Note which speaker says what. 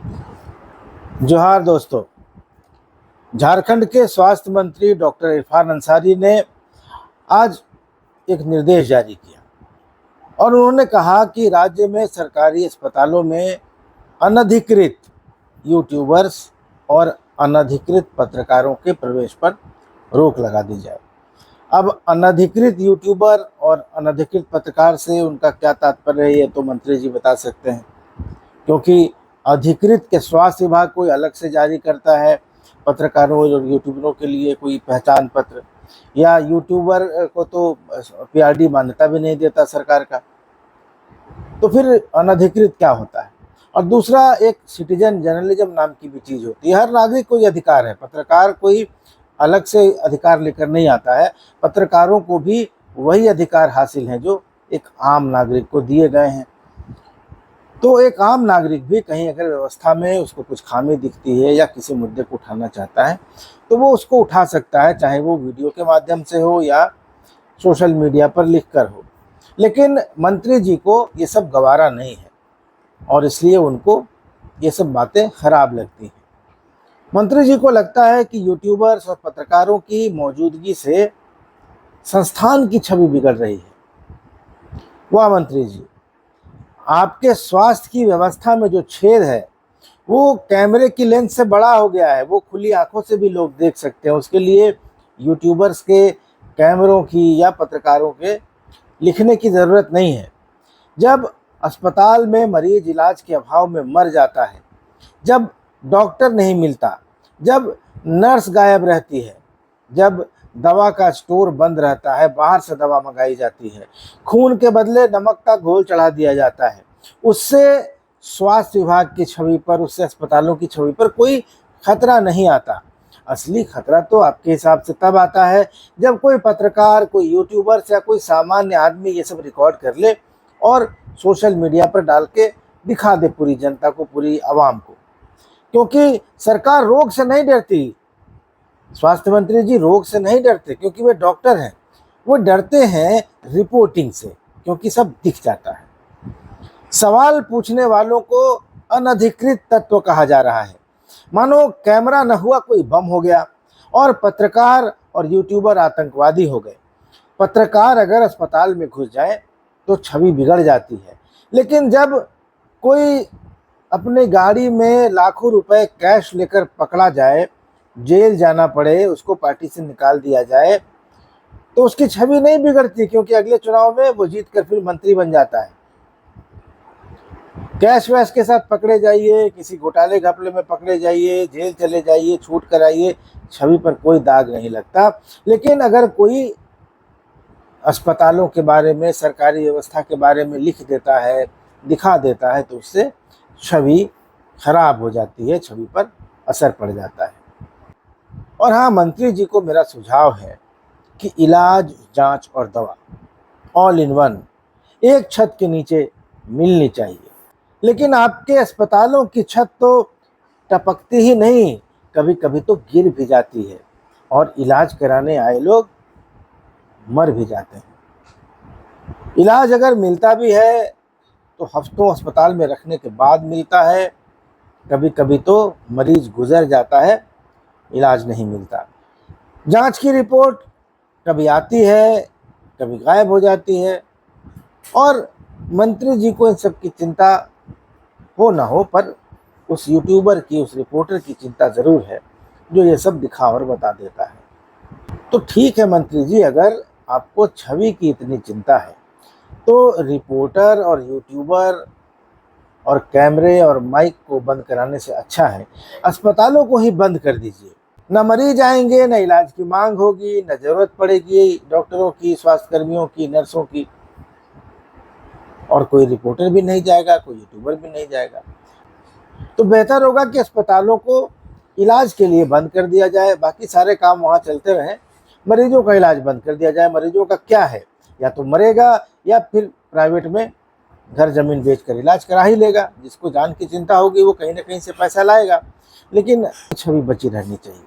Speaker 1: जोहार दोस्तों। झारखंड के स्वास्थ्य मंत्री डॉक्टर इरफान अंसारी ने आज एक निर्देश जारी किया और उन्होंने कहा कि राज्य में सरकारी अस्पतालों में अनधिकृत यूट्यूबर्स और अनधिकृत पत्रकारों के प्रवेश पर रोक लगा दी जाए। अब अनधिकृत यूट्यूबर और अनधिकृत पत्रकार से उनका क्या तात्पर्य है, ये तो मंत्री जी बता सकते हैं, क्योंकि अधिकृत के स्वास्थ्य विभाग कोई अलग से जारी करता है पत्रकारों और यूट्यूबरों के लिए कोई पहचान पत्र, या यूट्यूबर को तो पीआरडी मान्यता भी नहीं देता सरकार का, तो फिर अनधिकृत क्या होता है। और दूसरा, एक सिटीजन जर्नलिज्म नाम की भी चीज़ होती है। हर नागरिक को ये अधिकार है, पत्रकार कोई अलग से अधिकार लेकर नहीं आता है, पत्रकारों को भी वही अधिकार हासिल हैं जो एक आम नागरिक को दिए गए हैं। तो एक आम नागरिक भी कहीं अगर व्यवस्था में उसको कुछ खामी दिखती है या किसी मुद्दे को उठाना चाहता है तो वो उसको उठा सकता है, चाहे वो वीडियो के माध्यम से हो या सोशल मीडिया पर लिखकर हो। लेकिन मंत्री जी को ये सब गवारा नहीं है और इसलिए उनको ये सब बातें खराब लगती हैं। मंत्री जी को लगता है कि यूट्यूबर्स और पत्रकारों की मौजूदगी से संस्थान की छवि बिगड़ रही है। वाह मंत्री जी, आपके स्वास्थ्य की व्यवस्था में जो छेद है वो कैमरे की लेंस से बड़ा हो गया है, वो खुली आंखों से भी लोग देख सकते हैं। उसके लिए यूट्यूबर्स के कैमरों की या पत्रकारों के लिखने की ज़रूरत नहीं है। जब अस्पताल में मरीज इलाज के अभाव में मर जाता है, जब डॉक्टर नहीं मिलता, जब नर्स गायब रहती है, जब दवा का स्टोर बंद रहता है, बाहर से दवा मंगाई जाती है, खून के बदले नमक का घोल चढ़ा दिया जाता है, उससे स्वास्थ्य विभाग की छवि पर, उससे अस्पतालों की छवि पर कोई खतरा नहीं आता। असली खतरा तो आपके हिसाब से तब आता है जब कोई पत्रकार, कोई यूट्यूबर या कोई सामान्य आदमी ये सब रिकॉर्ड कर ले और सोशल मीडिया पर डाल के दिखा दे पूरी जनता को, पूरी आवाम को। क्योंकि सरकार रोग से नहीं डरती, स्वास्थ्य मंत्री जी रोग से नहीं डरते क्योंकि वे डॉक्टर हैं, वो डरते हैं रिपोर्टिंग से, क्योंकि सब दिख जाता है। सवाल पूछने वालों को अनधिकृत तत्व कहा जा रहा है, मानो कैमरा न हुआ कोई बम हो गया और पत्रकार और यूट्यूबर आतंकवादी हो गए। पत्रकार अगर अस्पताल में घुस जाए तो छवि बिगड़ जाती है, लेकिन जब कोई अपने गाड़ी में लाखों रुपए कैश लेकर पकड़ा जाए, जेल जाना पड़े, उसको पार्टी से निकाल दिया जाए, तो उसकी छवि नहीं बिगड़ती, क्योंकि अगले चुनाव में वो जीत कर फिर मंत्री बन जाता है। कैश वैश के साथ पकड़े जाइए, किसी घोटाले घपले में पकड़े जाइए, जेल चले जाइए, छूट कर आइए, छवि पर कोई दाग नहीं लगता। लेकिन अगर कोई अस्पतालों के बारे में, सरकारी व्यवस्था के बारे में लिख देता है, दिखा देता है, तो उससे छवि खराब हो जाती है, छवि पर असर पड़ जाता है। और हाँ, मंत्री जी को मेरा सुझाव है कि इलाज, जांच और दवा ऑल इन वन एक छत के नीचे मिलनी चाहिए। लेकिन आपके अस्पतालों की छत तो टपकती ही नहीं, कभी कभी तो गिर भी जाती है और इलाज कराने आए लोग मर भी जाते हैं। इलाज अगर मिलता भी है तो हफ्तों अस्पताल में रखने के बाद मिलता है, कभी कभी तो मरीज गुजर जाता है, इलाज नहीं मिलता। जांच की रिपोर्ट कभी आती है, कभी गायब हो जाती है। और मंत्री जी को इन सब की चिंता हो ना हो, पर उस यूट्यूबर की, उस रिपोर्टर की चिंता ज़रूर है जो ये सब दिखा और बता देता है। तो ठीक है मंत्री जी, अगर आपको छवि की इतनी चिंता है तो रिपोर्टर और यूट्यूबर और कैमरे और माइक को बंद कराने से अच्छा है अस्पतालों को ही बंद कर दीजिए। न मरीज आएंगे, न इलाज की मांग होगी, न ज़रूरत पड़ेगी डॉक्टरों की, स्वास्थ्यकर्मियों की, नर्सों की, और कोई रिपोर्टर भी नहीं जाएगा, कोई यूट्यूबर भी नहीं जाएगा। तो बेहतर होगा कि अस्पतालों को इलाज के लिए बंद कर दिया जाए, बाकी सारे काम वहाँ चलते रहें, मरीजों का इलाज बंद कर दिया जाए। मरीजों का क्या है, या तो मरेगा या फिर प्राइवेट में घर ज़मीन बेचकर इलाज करा ही लेगा। जिसको जान की चिंता होगी वो कहीं ना कहीं से पैसा लाएगा, लेकिन छवि बची रहनी चाहिए।